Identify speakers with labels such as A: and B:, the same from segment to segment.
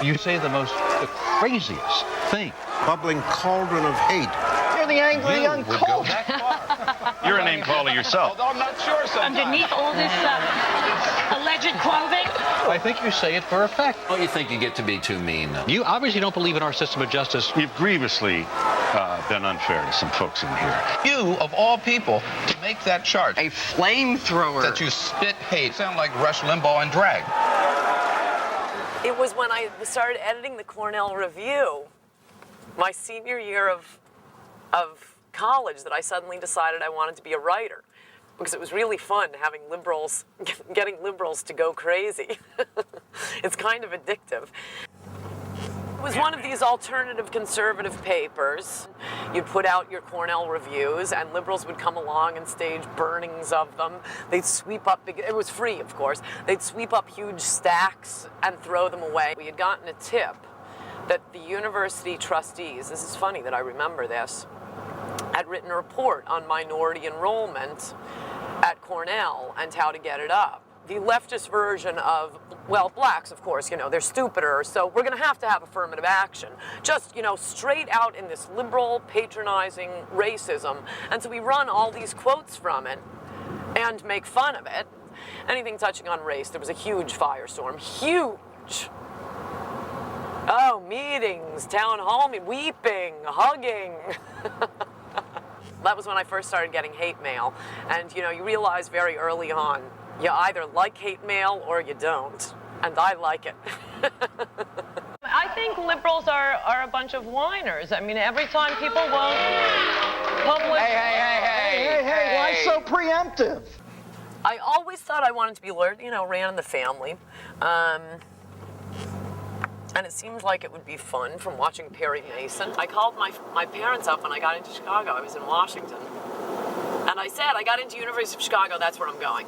A: You say the craziest thing.
B: Bubbling cauldron of hate.
C: You're the angry young
A: would
C: Coulter.
A: go that far.
D: You're a name caller yourself.
A: Although I'm not sure sometimes.
E: Underneath all this alleged clothing?
A: I think you say it for effect.
F: Don't you think you get to be too mean?
A: You obviously don't believe in our system of justice.
D: You've grievously been unfair to some folks in here.
G: You, of all people, to make that charge.
C: A flamethrower.
G: That you spit hate. Sound like Rush Limbaugh and drag.
H: It was when I started editing the Cornell Review, my senior year of college, that I suddenly decided I wanted to be a writer, because it was really fun having liberals, getting liberals to go crazy. It's kind of addictive. It was one of these alternative conservative papers. You'd put out your Cornell reviews, and liberals would come along and stage burnings of them. They'd sweep up, it was free, of course, they'd sweep up huge stacks and throw them away. We had gotten a tip that the university trustees, this is funny that I remember this, had written a report on minority enrollment at Cornell and how to get it up. The leftist version of, well, blacks, of course, you know, they're stupider, so we're going to have affirmative action. Just, you know, straight out in this liberal, patronizing racism. And so we run all these quotes from it and make fun of it. Anything touching on race, there was a huge firestorm. Huge. Oh, meetings, town hall, weeping, hugging. That was when I first started getting hate mail. And, you know, you realize very early on, you either like hate mail or you don't. And I like it.
I: I think liberals are a bunch of whiners. I mean, every time people won't publish...
C: Hey, why so preemptive?
H: I always thought I wanted to be a lawyer, you know, ran in the family. And it seemed like it would be fun from watching Perry Mason. I called my parents up when I got into Chicago. I was in Washington. And I said, I got into University of Chicago, that's where I'm going.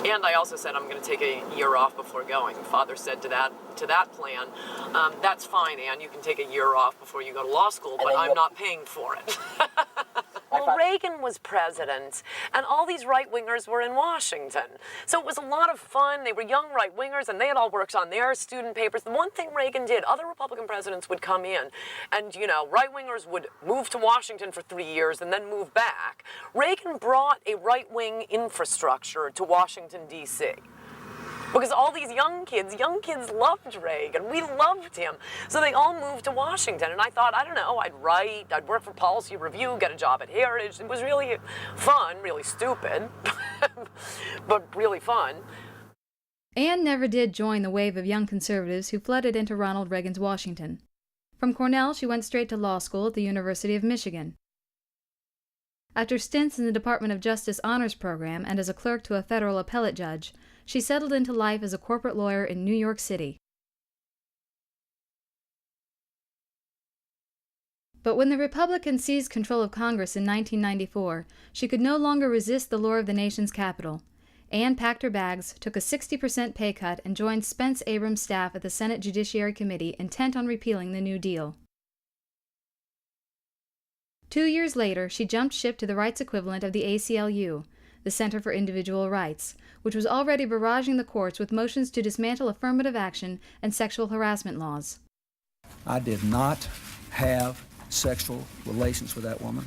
H: And I also said I'm going to take a year off before going. Father said to that plan, that's fine, Ann, you can take a year off before you go to law school, but I'm not paying for it. Well, Reagan was president, and all these right-wingers were in Washington. So it was a lot of fun. They were young right-wingers, and they had all worked on their student papers. The one thing Reagan did, other Republican presidents would come in, and, you know, right-wingers would move to Washington for 3 years and then move back. Reagan brought a right-wing infrastructure to Washington, D.C., because all these young kids loved Reagan. We loved him. So they all moved to Washington. And I thought, I don't know, I'd write, I'd work for Policy Review, get a job at Heritage. It was really fun, really stupid, but really fun.
J: Anne never did join the wave of young conservatives who flooded into Ronald Reagan's Washington. From Cornell, she went straight to law school at the University of Michigan. After stints in the Department of Justice Honors Program and as a clerk to a federal appellate judge, she settled into life as a corporate lawyer in New York City. But when the Republicans seized control of Congress in 1994, she could no longer resist the lure of the nation's capital. Anne packed her bags, took a 60% pay cut, and joined Spence Abrams' staff at the Senate Judiciary Committee, intent on repealing the New Deal. 2 years later, she jumped ship to the rights equivalent of the ACLU, the Center for Individual Rights, which was already barraging the courts with motions to dismantle affirmative action and sexual harassment laws.
K: I did not have sexual relations with that woman,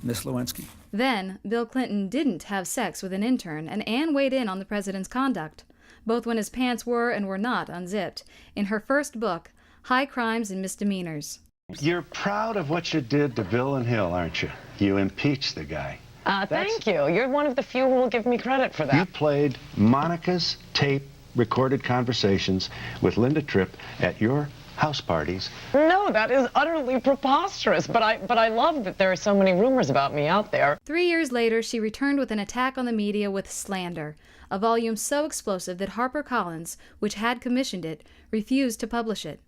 K: Miss Lewinsky.
J: Then, Bill Clinton didn't have sex with an intern, and Anne weighed in on the president's conduct, both when his pants were and were not unzipped, in her first book, High Crimes and Misdemeanors.
D: You're proud of what you did to Bill and Hill, aren't you? You impeached the guy.
I: Thank you. You're one of the few who will give me credit for that.
D: You played Monica's tape-recorded conversations with Linda Tripp at your house parties.
I: No, that is utterly preposterous, but I love that there are so many rumors about me out there.
J: 3 years later, she returned with an attack on the media with Slander, a volume so explosive that HarperCollins, which had commissioned it, refused to publish it.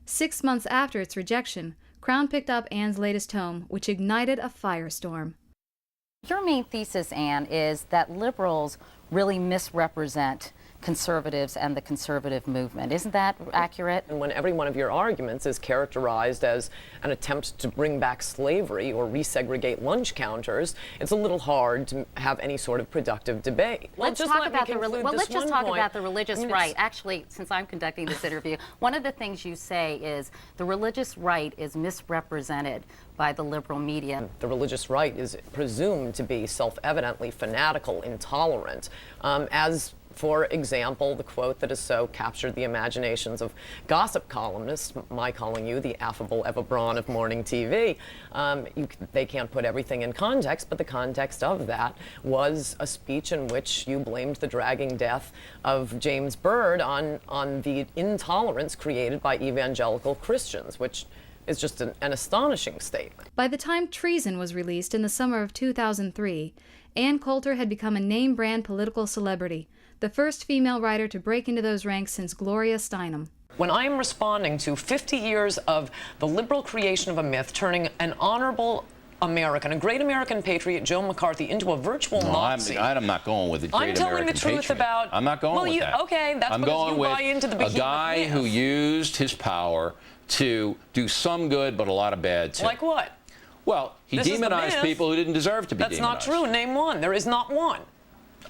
J: 6 months after its rejection, Crown picked up Anne's latest tome, which ignited a firestorm.
L: Your main thesis, Anne, is that liberals really misrepresent conservatives and the conservative movement. Isn't that accurate?
H: And when every one of your arguments is characterized as an attempt to bring back slavery or resegregate lunch counters, it's a little hard to have any sort of productive debate.
L: Let's just talk about the religious right. Actually, since I'm conducting this interview, one of the things you say is the religious right is misrepresented by the liberal media.
H: The religious right is presumed to be self-evidently fanatical, intolerant, as for example, the quote that has so captured the imaginations of gossip columnists, my calling you the affable Eva Braun of morning TV. They can't put everything in context, but the context of that was a speech in which you blamed the dragging death of James Byrd on the intolerance created by evangelical Christians, which is just an astonishing statement.
J: By the time Treason was released in the summer of 2003, Ann Coulter had become a name-brand political celebrity, the first female writer to break into those ranks since Gloria Steinem.
H: When I am responding to 50 years of the liberal creation of a myth, turning an honorable American, a great American patriot, Joe McCarthy, into a virtual Nazi.
F: I'm not going with the great American
H: I'm telling the truth
F: patriot.
H: about...
F: I'm not going with that.
H: Okay, that's
F: I'm
H: because
F: going
H: you
F: with
H: buy into the behemoth
F: a guy
H: myth.
F: who used his power to do some good, but a lot of bad, too.
H: Like what?
F: Well, he demonized people who didn't deserve to be demonized.
H: That's not true. Name one. There is not one.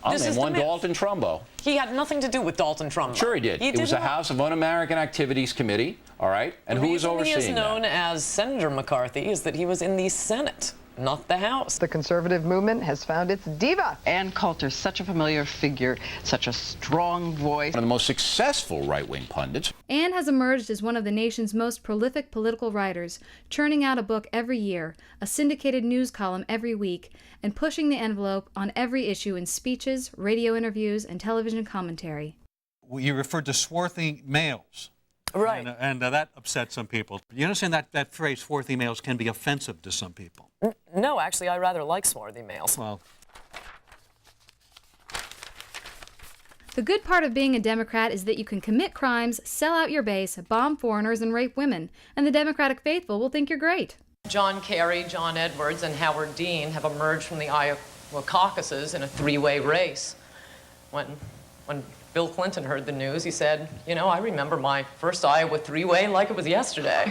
F: I'll name one, Dalton Trumbo.
H: He had nothing to do with Dalton Trumbo.
F: Sure he did. It was a House of Un-American Activities Committee, all right? And who was overseeing that?
H: The reason he is known as Senator McCarthy is that he was in the Senate, not the House.
C: The conservative movement has found its diva.
M: Ann Coulter, such a familiar figure, such a strong voice.
F: One of the most successful right-wing pundits.
J: Ann has emerged as one of the nation's most prolific political writers, churning out a book every year, a syndicated news column every week, and pushing the envelope on every issue in speeches, radio interviews, and television commentary.
A: You referred to swarthy males.
H: Right.
A: And that upset some people. You understand that phrase, swarthy males, can be offensive to some people?
H: No, actually, I rather like swarthy males.
A: Well,
J: the good part of being a Democrat is that you can commit crimes, sell out your base, bomb foreigners, and rape women, and the Democratic faithful will think you're great.
H: John Kerry, John Edwards, and Howard Dean have emerged from the Iowa caucuses in a three-way race. When Bill Clinton heard the news, he said, you know, I remember my first Iowa three-way like it was yesterday.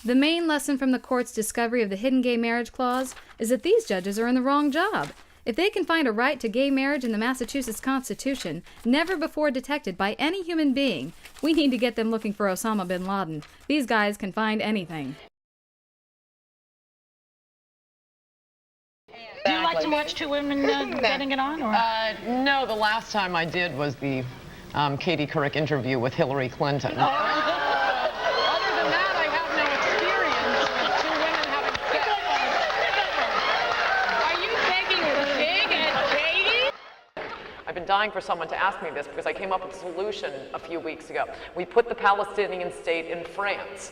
J: The main lesson from the court's discovery of the hidden gay marriage clause is that these judges are in the wrong job. If they can find a right to gay marriage in the Massachusetts Constitution, never before detected by any human being, we need to get them looking for Osama bin Laden. These guys can find anything.
E: Do you like to watch two women getting it on? Or?
H: No, the last time I did was the Katie Couric interview with Hillary Clinton. Other than that, I have no experience with two women having sex.
E: Are you taking a dig at Katie?
H: I've been dying for someone to ask me this because I came up with a solution a few weeks ago. We put the Palestinian state in France.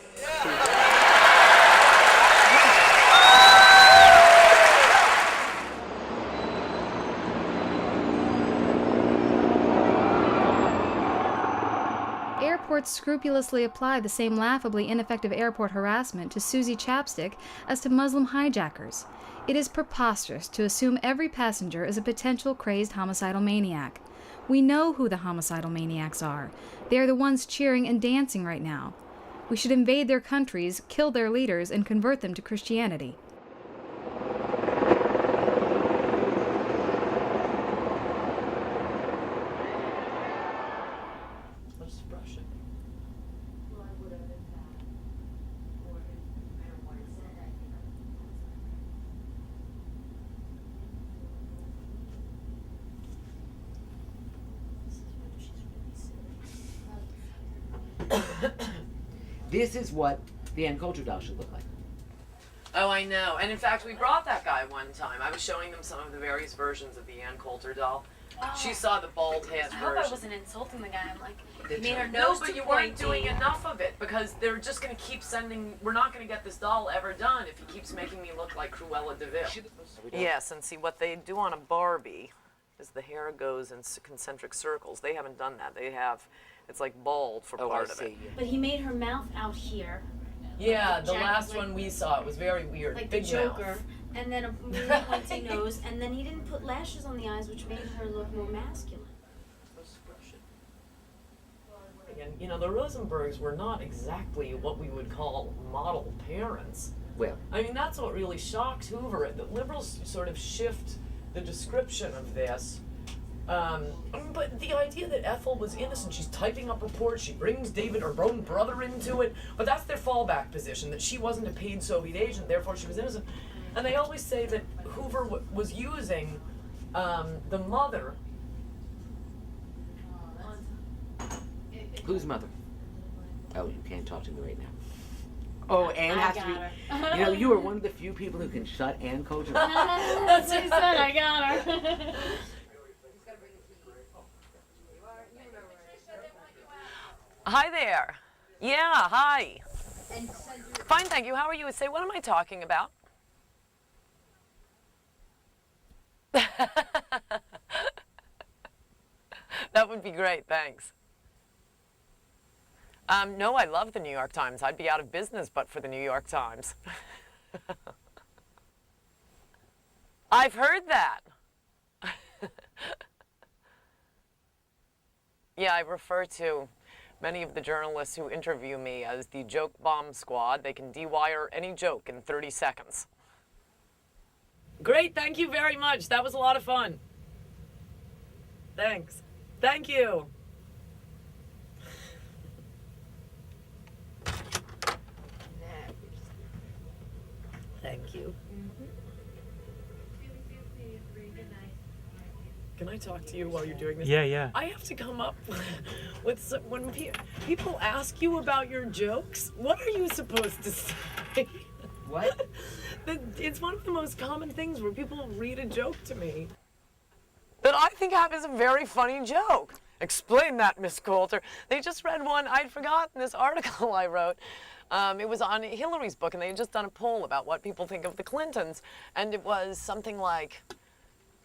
J: Airports scrupulously apply the same laughably ineffective airport harassment to Susie Chapstick as to Muslim hijackers. It is preposterous to assume every passenger is a potential crazed homicidal maniac. We know who the homicidal maniacs are. They are the ones cheering and dancing right now. We should invade their countries, kill their leaders, and convert them to Christianity.
N: This is what the Ann Coulter doll should look like.
H: Oh, I know. And in fact, we brought that guy one time. I was showing them some of the various versions of the Ann Coulter doll. She saw the bald head
O: I hope
H: version.
O: I wasn't insulting the guy. I'm like, he made her
H: No,
O: nose
H: but
O: too
H: you weren't
O: pointy.
H: doing enough of it because they're just going to keep sending. We're not going to get this doll ever done if he keeps making me look like Cruella de Vil. Yes, and see what they do on a Barbie is the hair goes in concentric circles. They haven't done that. They have, it's like bald for part of it.
O: But he made her mouth out here.
H: Yeah,
O: like
H: the
O: Jack,
H: last
O: like,
H: one we saw, it was very weird.
O: Like
H: Big
O: the Joker.
H: mouth.
O: And then a really pointy nose. And then he didn't put lashes on the eyes, which made her look more masculine.
H: And, you know, the Rosenbergs were not exactly what we would call model parents.
N: Well,
H: I mean, that's what really shocked Hoover. The liberals sort of shift the description of this. But the idea that Ethel was innocent, she's typing up reports, she brings David, her own brother, into it, but that's their fallback position, that she wasn't a paid Soviet agent, therefore she was innocent. And they always say that Hoover was using the mother.
N: whose mother? Oh, you can't talk to me right now. Oh, Ann has to be. You know, you are one of the few people who can shut Ann Coulter up.
O: That's what he said. I got her.
H: Hi there. Yeah, hi. Fine, thank you. How are you? Say, what am I talking about? That would be great, thanks. No, I love the New York Times. I'd be out of business but for the New York Times. I've heard that. Yeah, I refer to many of the journalists who interview me as the joke bomb squad. They can de-wire any joke in 30 seconds. Great, thank you very much. That was a lot of fun. Thanks. Thank you. Thank you. Can I talk to you while you're doing this?
P: Yeah.
H: I have to come up with some, when people ask you about your jokes, what are you supposed to say?
N: What?
H: It's one of the most common things where people read a joke to me that I think is a very funny joke. Explain that, Miss Coulter. They just read one, I'd forgotten this article I wrote. It was on Hillary's book, and they had just done a poll about what people think of the Clintons, and it was something like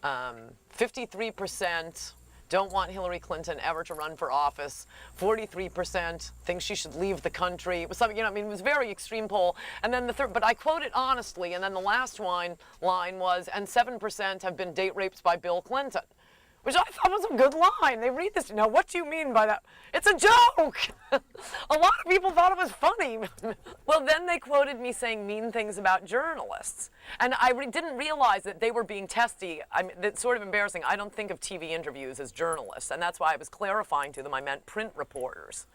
H: 53% don't want Hillary Clinton ever to run for office. 43% think she should leave the country. It was something, it was a very extreme poll. And then the third, but I quote it honestly, and then the last line was, and 7% have been date raped by Bill Clinton, which I thought was a good line. They read this, now what do you mean by that? It's a joke! A lot of people thought it was funny. Well, then they quoted me saying mean things about journalists. And I didn't realize that they were being testy. I mean, that's sort of embarrassing. I don't think of TV interviews as journalists, and that's why I was clarifying to them I meant print reporters.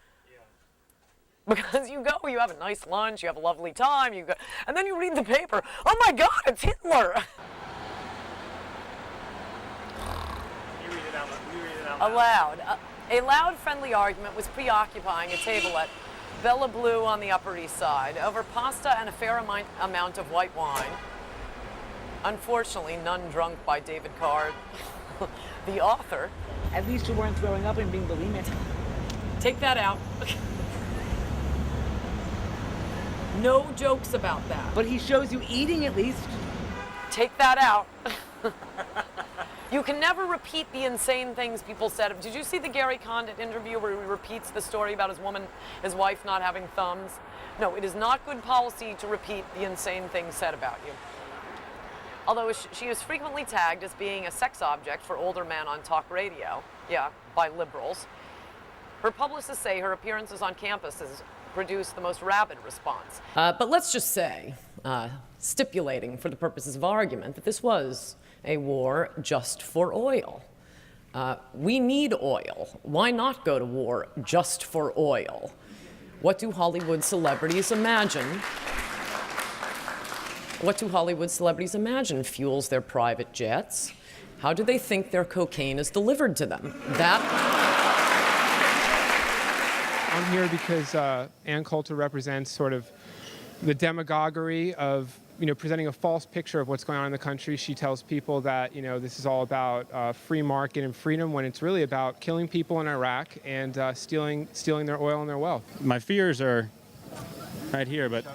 H: Because you go, you have a nice lunch, you have a lovely time, you go, and then you read the paper, oh my God, it's Hitler! Aloud. A loud, friendly argument was preoccupying a table at Bella Blue on the Upper East Side over pasta and a fair amount of white wine. Unfortunately, none drunk by David Card, the author.
N: At least you weren't throwing up and being bulimic.
H: Take that out. No jokes about that.
N: But he shows you eating at least.
H: Take that out. You can never repeat the insane things people said. Did you see the Gary Condit interview where he repeats the story about his wife not having thumbs? No, it is not good policy to repeat the insane things said about you. Although she is frequently tagged as being a sex object for older men on talk radio, by liberals. Her publicists say her appearances on campus has produced the most rabid response. But let's just say, stipulating for the purposes of argument, that this was a war just for oil. We need oil. Why not go to war just for oil? What do Hollywood celebrities imagine? What do Hollywood celebrities imagine fuels their private jets? How do they think their cocaine is delivered to them?
P: I'm here because Ann Coulter represents sort of the demagoguery of presenting a false picture of what's going on in the country. She tells people that, this is all about free market and freedom when it's really about killing people in Iraq and stealing their oil and their wealth.
Q: My fears are right here, but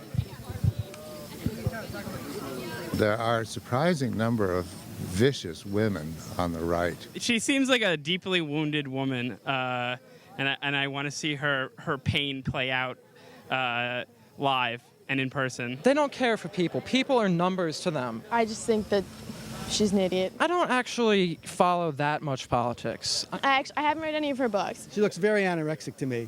R: there are a surprising number of vicious women on the right.
Q: She seems like a deeply wounded woman, and I want to see her pain play out live and in person.
S: They don't care for people. People are numbers to them.
T: I just think that she's an idiot.
S: I don't actually follow that much politics.
T: I haven't read any of her books.
U: She looks very anorexic to me.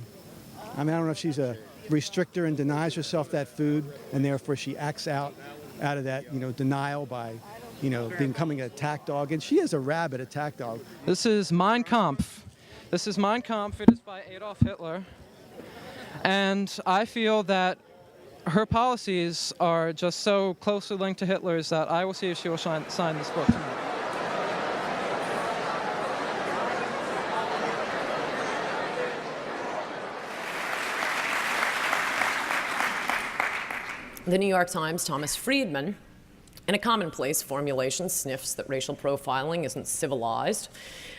U: I mean, I don't know if she's a restrictor and denies herself that food, and therefore she acts out of that, denial by, becoming an attack dog. And she is a rabid attack dog.
S: This is Mein Kampf. This is Mein Kampf. It is by Adolf Hitler. And I feel that her policies are just so closely linked to Hitler's that I will see if she will sign this book tonight.
H: The New York Times' Thomas Friedman, in a commonplace formulation, sniffs that racial profiling isn't civilized,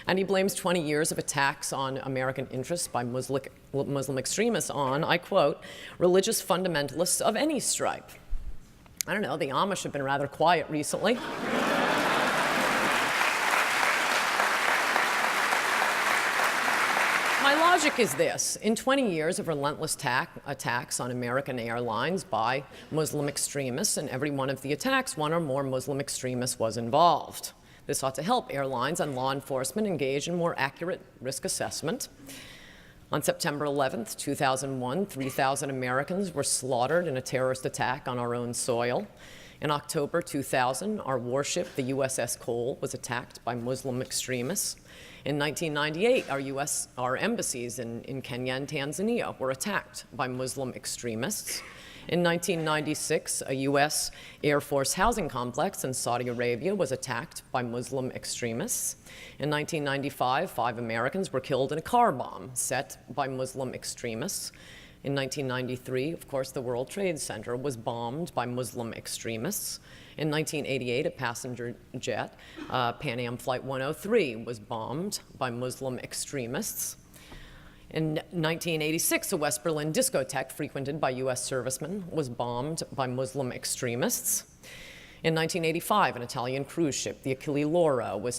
H: and he blames 20 years of attacks on American interests by Muslim extremists on, I quote, religious fundamentalists of any stripe. I don't know, the Amish have been rather quiet recently. My logic is this. In 20 years of relentless attacks on American airlines by Muslim extremists, in every one of the attacks, one or more Muslim extremists was involved. This ought to help airlines and law enforcement engage in more accurate risk assessment. On September 11th, 2001, 3,000 Americans were slaughtered in a terrorist attack on our own soil. In October 2000, our warship, the USS Cole, was attacked by Muslim extremists. In 1998, our embassies in Kenya and Tanzania were attacked by Muslim extremists. In 1996, a U.S. Air Force housing complex in Saudi Arabia was attacked by Muslim extremists. In 1995, 5 Americans were killed in a car bomb set by Muslim extremists. In 1993, of course, the World Trade Center was bombed by Muslim extremists. In 1988, a passenger jet, Pan Am Flight 103, was bombed by Muslim extremists. In 1986, a West Berlin discotheque frequented by U.S. servicemen was bombed by Muslim extremists. In 1985, an Italian cruise ship, the Achille Lauro, was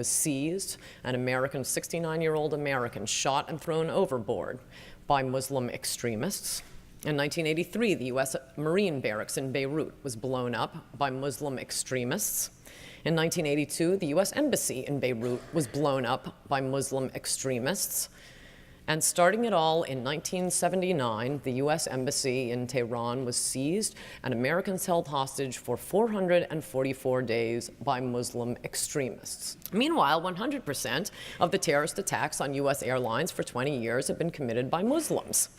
H: seized. An 69-year-old American shot and thrown overboard by Muslim extremists. In 1983, the U.S. Marine barracks in Beirut was blown up by Muslim extremists. In 1982, the U.S. Embassy in Beirut was blown up by Muslim extremists. And starting it all in 1979, the U.S. Embassy in Tehran was seized and Americans held hostage for 444 days by Muslim extremists. Meanwhile, 100% of the terrorist attacks on U.S. airlines for 20 years have been committed by Muslims.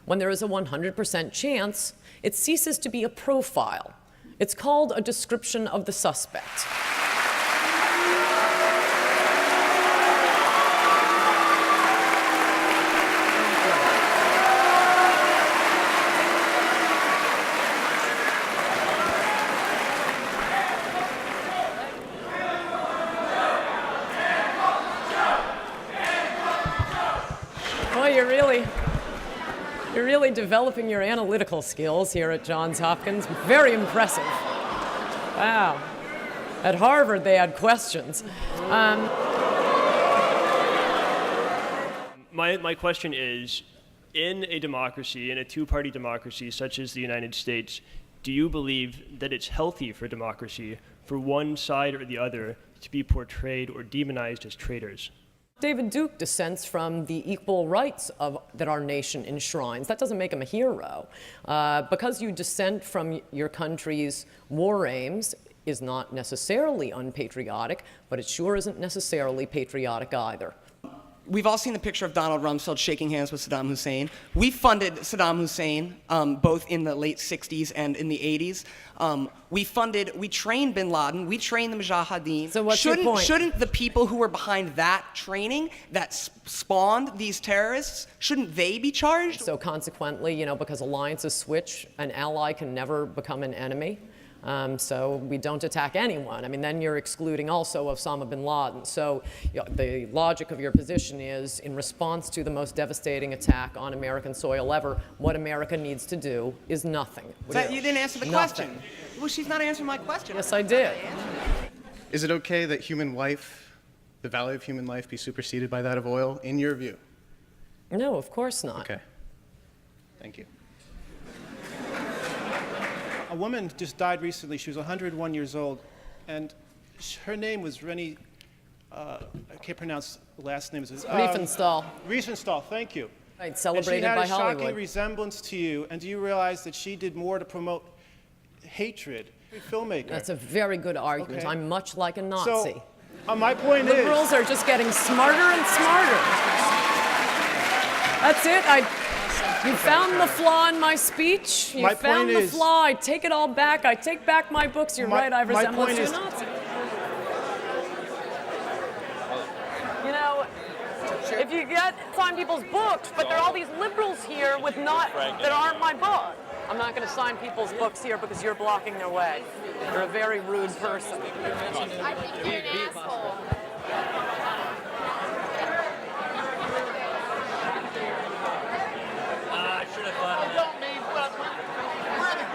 H: When there is a 100% chance, it ceases to be a profile. It's called a description of the suspect. You're really developing your analytical skills here at Johns Hopkins. Very impressive. Wow. At Harvard, they had questions.
V: My question is, in a democracy, in a two-party democracy such as the United States, do you believe that it's healthy for democracy for one side or the other to be portrayed or demonized as traitors?
H: David Duke dissents from the equal rights that our nation enshrines. That doesn't make him a hero. Because you dissent from your country's war aims is not necessarily unpatriotic, but it sure isn't necessarily patriotic either.
W: We've all seen the picture of Donald Rumsfeld shaking hands with Saddam Hussein. We funded Saddam Hussein both in the late 60s and in the 80s. We trained bin Laden, we trained the Mujahideen.
H: So what's your point?
W: Shouldn't the people who were behind that training that spawned these terrorists, shouldn't they be charged?
H: So consequently, because alliances switch, an ally can never become an enemy. So we don't attack anyone. I mean, then you're excluding also Osama bin Laden. So the logic of your position is, in response to the most devastating attack on American soil ever, what America needs to do is nothing.
W: You didn't answer the question. Well, she's not answering my question.
H: Yes, I did.
B: Is it okay that human life, the value of human life, be superseded by that of oil, in your view?
H: No, of course not.
B: Okay. Thank you. A woman just died recently. She was 101 years old, and her name was Rennie. I can't pronounce the last name.
H: Riefenstahl.
B: Riefenstahl, thank you.
H: Right, celebrated by
B: and she had a
H: Hollywood.
B: shocking resemblance to you, and do you realize that she did more to promote hatred? Filmmaker.
H: That's a very good argument.
B: Okay.
H: I'm much like a Nazi.
B: So, my point is...
H: Liberals are just getting smarter and smarter. That's it. You found the flaw in my speech. You found the flaw. I take it all back. I take back my books. You're right. I have resemblance to a Nazi. You know, if you sign people's books, but there are all these liberals here with that aren't my book. I'm not going to sign people's books here because you're blocking their way. You're a very rude person.
O: I think you're an asshole.
G: I should have thought of that.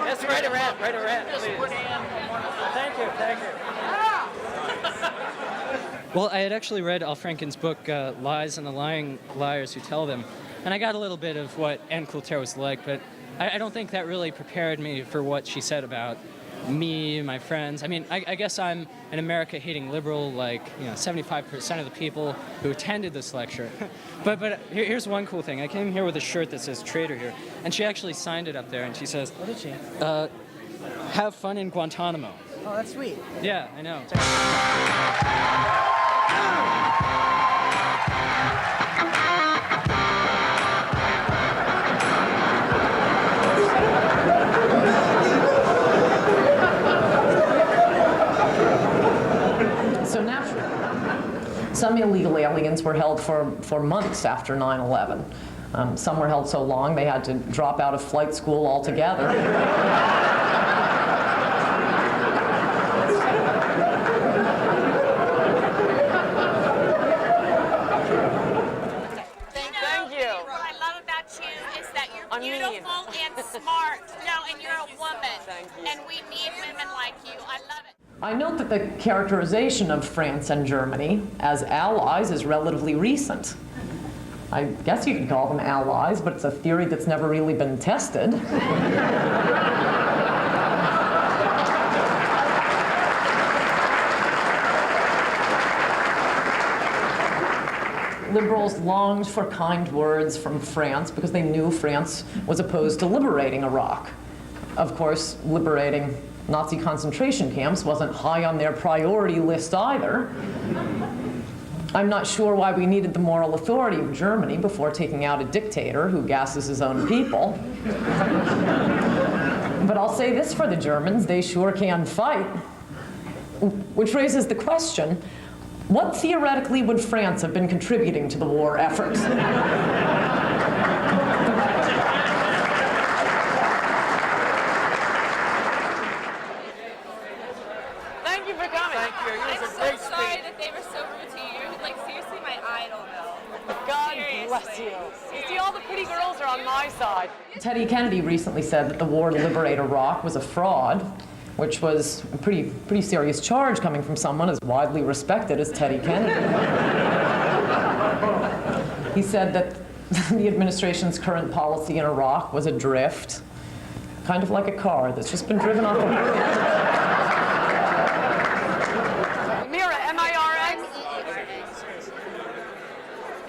K: Yes, right around, please. Thank you. Well, I had actually read Al Franken's book, Lies and the Lying Liars Who Tell Them, and I got a little bit of what Anne Coulter was like, but I don't think that really prepared me for what she said about me and my friends. I mean, I guess I'm an America-hating liberal, like 75% of the people who attended this lecture. but here's one cool thing. I came here with a shirt that says "Traitor" here, and she actually signed it up there, and she says,
M: What did she?
K: "Have fun in Guantanamo."
M: Oh, that's sweet.
K: Yeah, I know.
H: So naturally, some illegal aliens were held for months after 9/11. Some were held so long they had to drop out of flight school altogether.
E: Thank you. What I love about you is that you're beautiful and smart. No, and you're a woman.
H: Thank you.
E: And we need women like you. I love it.
H: I note that the characterization of France and Germany as allies is relatively recent. I guess you could call them allies, but it's a theory that's never really been tested. Liberals longed for kind words from France because they knew France was opposed to liberating Iraq. Of course, liberating Nazi concentration camps wasn't high on their priority list either. I'm not sure why we needed the moral authority of Germany before taking out a dictator who gasses his own people. But I'll say this for the Germans, they sure can fight. Which raises the question, what theoretically would France have been contributing to the war effort?
E: Thank you for coming. Thank you. I'm so sorry that they were so rude to you. You're like seriously my idol, though.
H: God bless you. You see, all the pretty girls are on my side. Teddy Kennedy recently said that the war to liberate Iraq was a fraud, which was a pretty serious charge coming from someone as widely respected as Teddy Kennedy. He said that the administration's current policy in Iraq was adrift, kind of like a car that's just been driven off the road. Mira, M-I-R-A?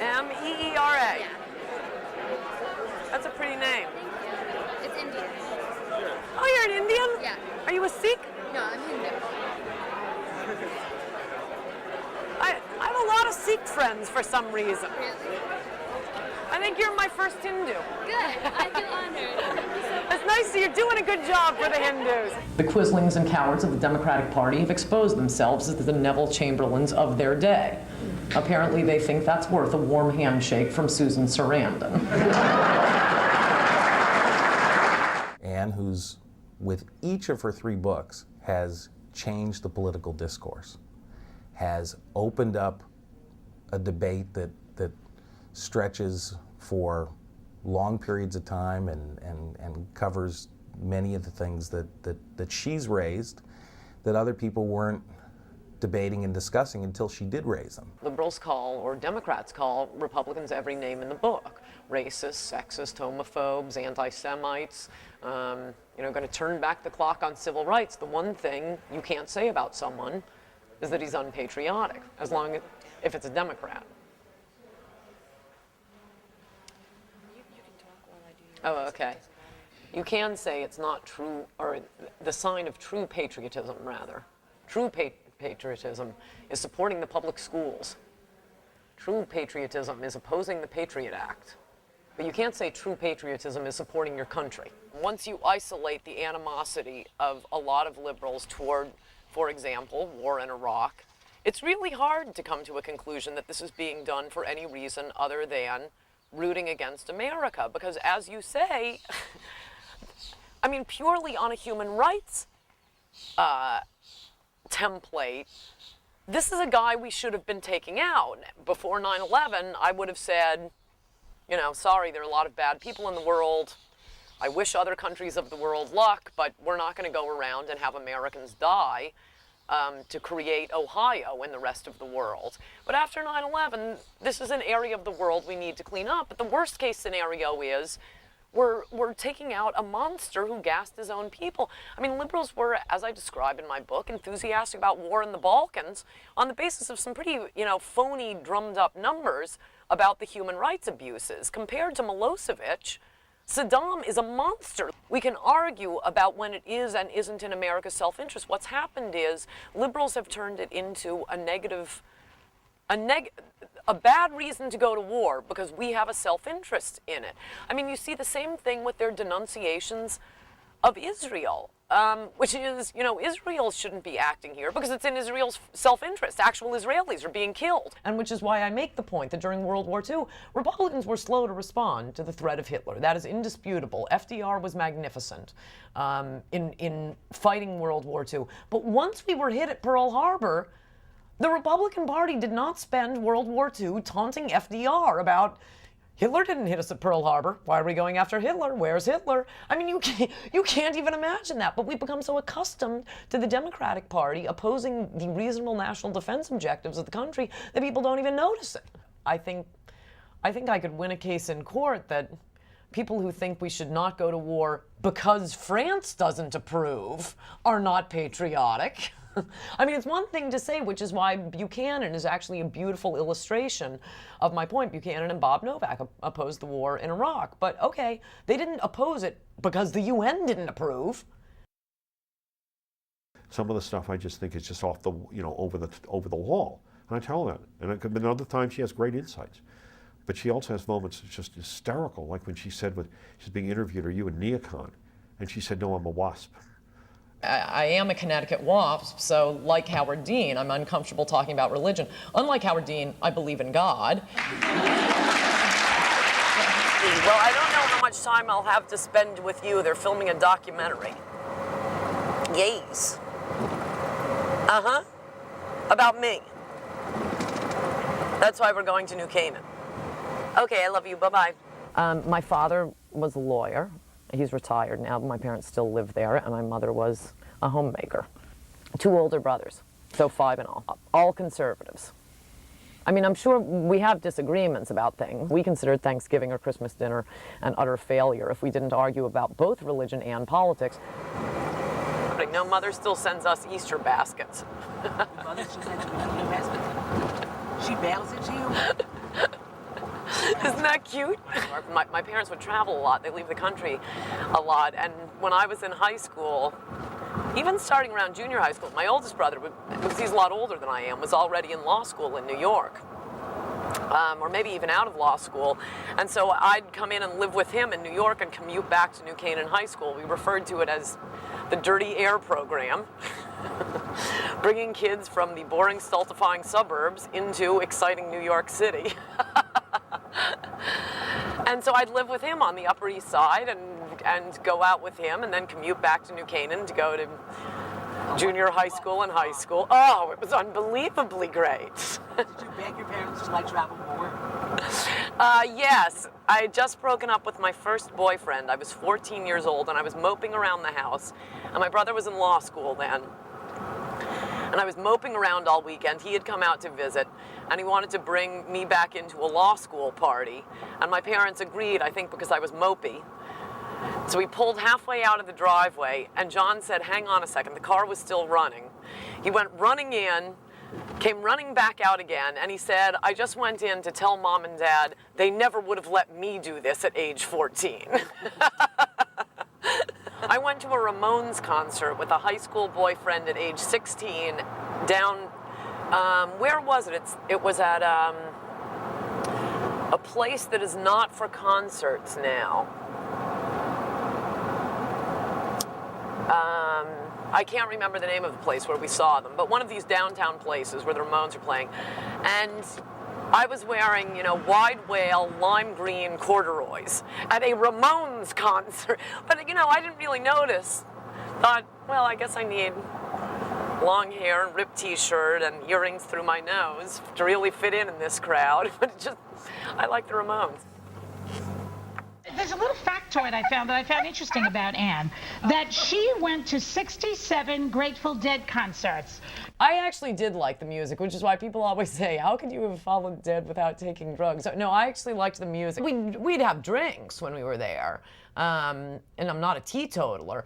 H: M-E-E-R-A. That's a pretty name.
O: It's Indian.
H: Oh, you're an Indian?
O: Yeah.
H: Are you a Sikh?
O: No, I'm Hindu.
H: I have a lot of Sikh friends for some reason.
O: Really?
H: I think you're my first Hindu.
O: Good. I feel honored.
H: It's nice. You're doing a good job for the Hindus. The quislings and cowards of the Democratic Party have exposed themselves as the Neville Chamberlains of their day. Apparently, they think that's worth a warm handshake from Susan Sarandon.
F: Anne, who's with each of her 3 books, has changed the political discourse, has opened up a debate that stretches for long periods of time and covers many of the things that she's raised that other people weren't debating and discussing until she did raise them.
H: Liberals call, or Democrats call, Republicans every name in the book. Racist, sexist, homophobes, anti-Semites, going to turn back the clock on civil rights. The one thing you can't say about someone is that he's unpatriotic, if it's a Democrat. Oh, okay. You can say it's not true, or the sign of true patriotism, rather. True patriotism is supporting the public schools. True patriotism is opposing the Patriot Act. But you can't say true patriotism is supporting your country. Once you isolate the animosity of a lot of liberals toward, for example, war in Iraq, it's really hard to come to a conclusion that this is being done for any reason other than rooting against America. Because as you say, I mean, purely on a human rights template, this is a guy we should have been taking out. Before 9/11, I would have said, sorry, there are a lot of bad people in the world. I wish other countries of the world luck, but we're not going to go around and have Americans die to create Ohio and the rest of the world. But after 9/11, this is an area of the world we need to clean up. But the worst case scenario is we're taking out a monster who gassed his own people. I mean, liberals were, as I describe in my book, enthusiastic about war in the Balkans on the basis of some pretty, phony, drummed up numbers about the human rights abuses. Compared to Milosevic, Saddam is a monster. We can argue about when it is and isn't in America's self-interest. What's happened is liberals have turned it into a bad reason to go to war because we have a self-interest in it. I mean, you see the same thing with their denunciations of Israel, which is, Israel shouldn't be acting here because it's in Israel's self-interest. Actual Israelis are being killed. And which is why I make the point that during World War II, Republicans were slow to respond to the threat of Hitler. That is indisputable. FDR was magnificent in fighting World War II. But once we were hit at Pearl Harbor, the Republican Party did not spend World War II taunting FDR about Hitler didn't hit us at Pearl Harbor. Why are we going after Hitler? Where's Hitler? I mean, you can't even imagine that. But we've become so accustomed to the Democratic Party opposing the reasonable national defense objectives of the country that people don't even notice it. I think I could win a case in court that people who think we should not go to war because France doesn't approve are not patriotic. I mean, it's one thing to say, which is why Buchanan is actually a beautiful illustration of my point. Buchanan and Bob Novak opposed the war in Iraq. But okay, they didn't oppose it because the UN didn't approve.
D: Some of the stuff I just think is just off the, over the wall. And I tell her that. And another time she has great insights. But she also has moments that's just hysterical, like when she said, she's being interviewed, are you a neocon? And she said, no, I'm a WASP.
H: I am a Connecticut WASP, so like Howard Dean, I'm uncomfortable talking about religion. Unlike Howard Dean, I believe in God. Well, I don't know how much time I'll have to spend with you. They're filming a documentary. Yays. Uh-huh. About me. That's why we're going to New Canaan. Okay, I love you. Bye-bye. My father was a lawyer. He's retired now, but my parents still live there, and my mother was a homemaker. 2 older brothers, so 5 in all conservatives. I mean, I'm sure we have disagreements about things. We considered Thanksgiving or Christmas dinner an utter failure if we didn't argue about both religion and politics. No, Mother still sends us Easter baskets.
N: Mother still sends you Easter baskets? She mails it to you?
H: Isn't that cute? My parents would travel a lot. They leave the country a lot. And when I was in high school, even starting around junior high school, my oldest brother, because he's a lot older than I am, was already in law school in New York. Or maybe even out of law school. And so I'd come in and live with him in New York and commute back to New Canaan High School. We referred to it as the Dirty Air Program, bringing kids from the boring, stultifying suburbs into exciting New York City. And so I'd live with him on the Upper East Side and go out with him and then commute back to New Canaan to go to junior high school and high school. Oh, it was unbelievably great.
N: Did you beg your parents to travel more?
H: Yes. I had just broken up with my first boyfriend. I was 14 years old and I was moping around the house. And my brother was in law school then. And I was moping around all weekend. He had come out to visit, and he wanted to bring me back into a law school party. And my parents agreed, I think because I was mopey. So we pulled halfway out of the driveway, and John said, hang on a second, the car was still running. He went running in, came running back out again, and he said, I just went in to tell Mom and Dad they never would have let me do this at age 14. I went to a Ramones concert with a high school boyfriend at age 16 down, where was it? It was at a place that is not for concerts now. I can't remember the name of the place where we saw them, but one of these downtown places where the Ramones are playing. And I was wearing, you know, wide wale, lime green corduroys at a Ramones concert. But, you know, I didn't really notice. Thought, well, I guess I need long hair and ripped t-shirt and earrings through my nose to really fit in this crowd. But just, I like the Ramones.
G: There's a little factoid I found interesting about Anne, that she went to 67 Grateful Dead concerts.
H: I actually did like the music, which is why people always say, how could you have followed Dead without taking drugs? No, I actually liked the music. We'd have drinks when we were there, and I'm not a teetotaler.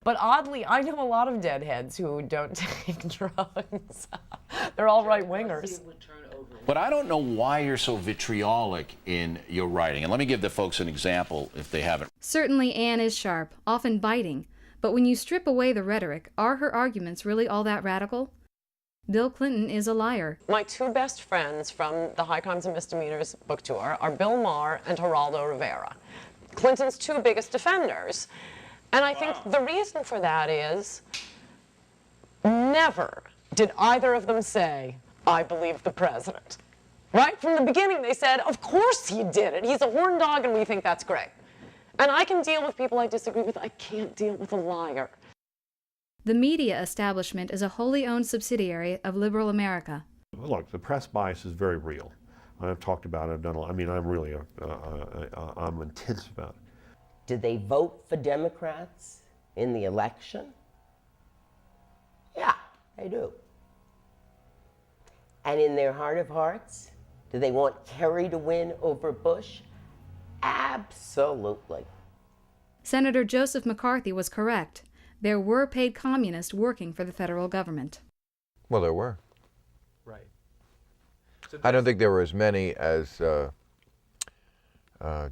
H: But oddly, I know a lot of Deadheads who don't take drugs. They're all right-wingers.
I: But I don't know why you're so vitriolic in your writing. And let me give the folks an example if they haven't.
J: Certainly Anne is sharp, often biting, but when you strip away the rhetoric, are her arguments really all that radical? Bill Clinton is a liar.
H: My two best friends from the High Crimes and Misdemeanors book tour are Bill Maher and Geraldo Rivera, Clinton's two biggest defenders. And I think the reason for that is never did either of them say, I believe the president. Right? From the beginning, they said, of course he did it. He's a horn dog, and we think that's great. And I can deal with people I disagree with. I can't deal with a liar.
J: The media establishment is a wholly owned subsidiary of liberal America.
D: Look, the press bias is very real. I've talked about it. I've done a lot. I mean, I'm really, I'm intense about it.
L: Did they vote for Democrats in the election? Yeah, they do. And in their heart of hearts, do they want Kerry to win over Bush? Absolutely.
J: Senator Joseph McCarthy was correct. There were paid communists working for the federal government.
X: Well, there were.
P: Right.
X: I don't think there were as many as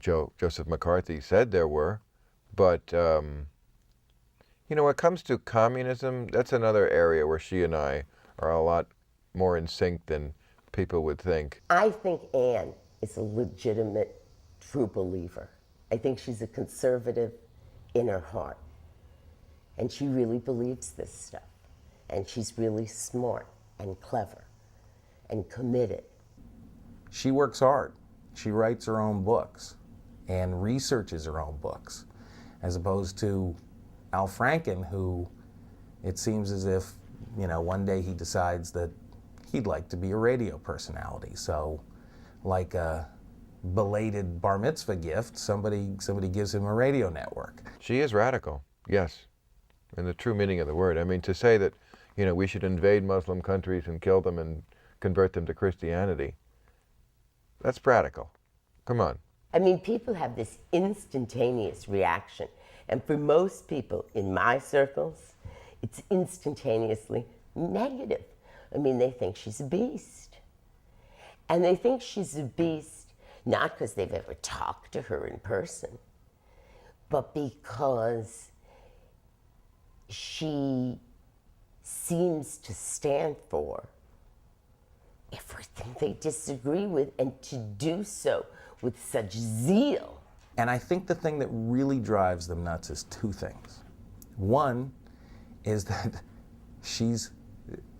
X: Joseph McCarthy said there were, but you know, when it comes to communism, that's another area where she and I are a lot more in sync than people would think.
L: I think Anne is a legitimate, true believer. I think she's a conservative in her heart. And she really believes this stuff. And she's really smart and clever and committed.
F: She works hard. She writes her own books and researches her own books, as opposed to Al Franken, who it seems as if, you know, one day he decides that he'd like to be a radio personality. So, like a belated bar mitzvah gift, somebody gives him a radio network.
X: She is radical, yes, in the true meaning of the word. I mean, to say that, you know, we should invade Muslim countries and kill them and convert them to Christianity, that's radical. Come on.
L: I mean, people have this instantaneous reaction. And for most people in my circles, it's instantaneously negative. I mean, they think she's a beast. And they think she's a beast not because they've ever talked to her in person, but because she seems to stand for everything they disagree with, and to do so with such zeal.
F: And I think the thing that really drives them nuts is two things. One is that she's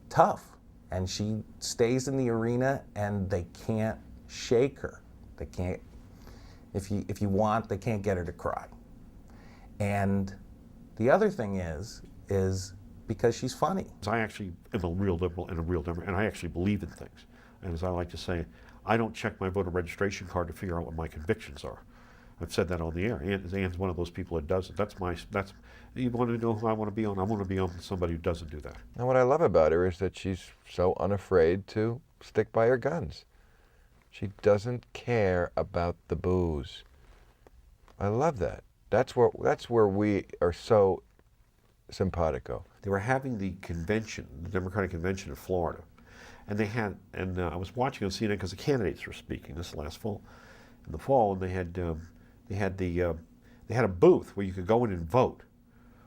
F: tough, and she stays in the arena, and they can't shake her. They can't, if you want, they can't get her to cry. And the other thing is because she's funny.
D: I actually am a real liberal and a real Democrat, and I actually believe in things. And as I like to say, I don't check my voter registration card to figure out what my convictions are. I've said that on the air. Ann's one of those people that does it. That's you want to know who I want to be on? I want to be on somebody who doesn't do that.
X: And what I love about her is that she's so unafraid to stick by her guns. She doesn't care about the booze. I love that. That's where we are so simpatico.
D: They were having the convention, the Democratic convention in Florida, and I was watching on CNN because the candidates were speaking this last fall, in the fall, and they had a booth where you could go in and vote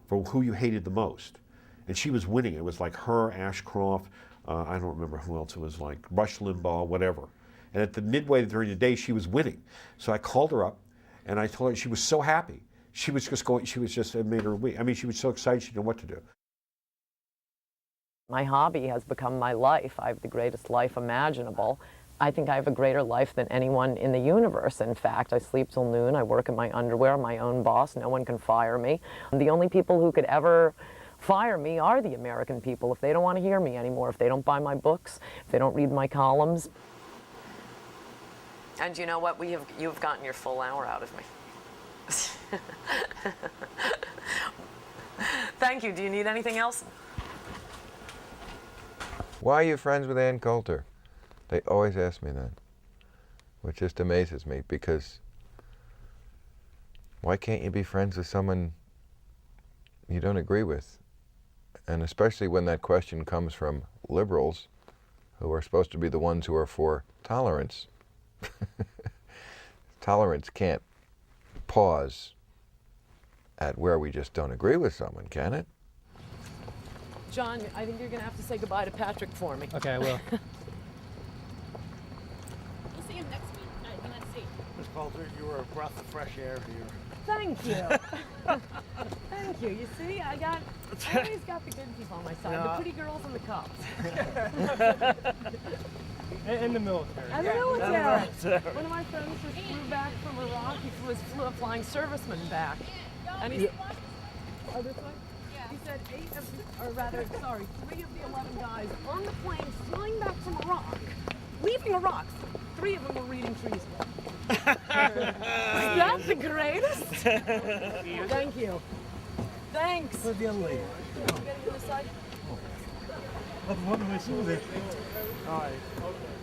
D: for who you hated the most, and she was winning. It was like her, Ashcroft, I don't remember who else it was, like Rush Limbaugh, whatever. And at the midway during the day, she was winning. So I called her up, and I told her she was so happy. She was just going. It made her weak. I mean, she was so excited she didn't know what to do.
H: My hobby has become my life. I have the greatest life imaginable. I think I have a greater life than anyone in the universe. In fact, I sleep till noon. I work in my underwear. I'm my own boss. No one can fire me. The only people who could ever fire me are the American people if they don't want to hear me anymore, if they don't buy my books, if they don't read my columns. And you know what? You've gotten your full hour out of me. Thank you. Do you need anything else?
X: Why are you friends with Ann Coulter? They always ask me that, which just amazes me, because why can't you be friends with someone you don't agree with? And especially when that question comes from liberals, who are supposed to be the ones who are for tolerance. Tolerance can't pause at where we just don't agree with someone, can it?
H: John, I think you're going to have to say goodbye to Patrick for me.
K: Okay, I will.
E: We'll see him next week. Let's see.
A: Ms. Coulter, you were a breath of fresh air here.
H: Thank you. Thank you. You see, I always got the good people on my side.
A: No.
H: The pretty girls and the cops.
A: In the military.
H: And the military. One of my friends just flew back from Iraq. He flew a flying serviceman back. And he oh, this way? Yeah. He said 3 of the 11 guys on the plane flying back from Iraq, leaving Iraq, 3 of them were reading Treason. That's the greatest. Thank you. Thanks.
A: Where's the young lady?
H: You getting to the side?
A: What do I see with it? All right. Okay.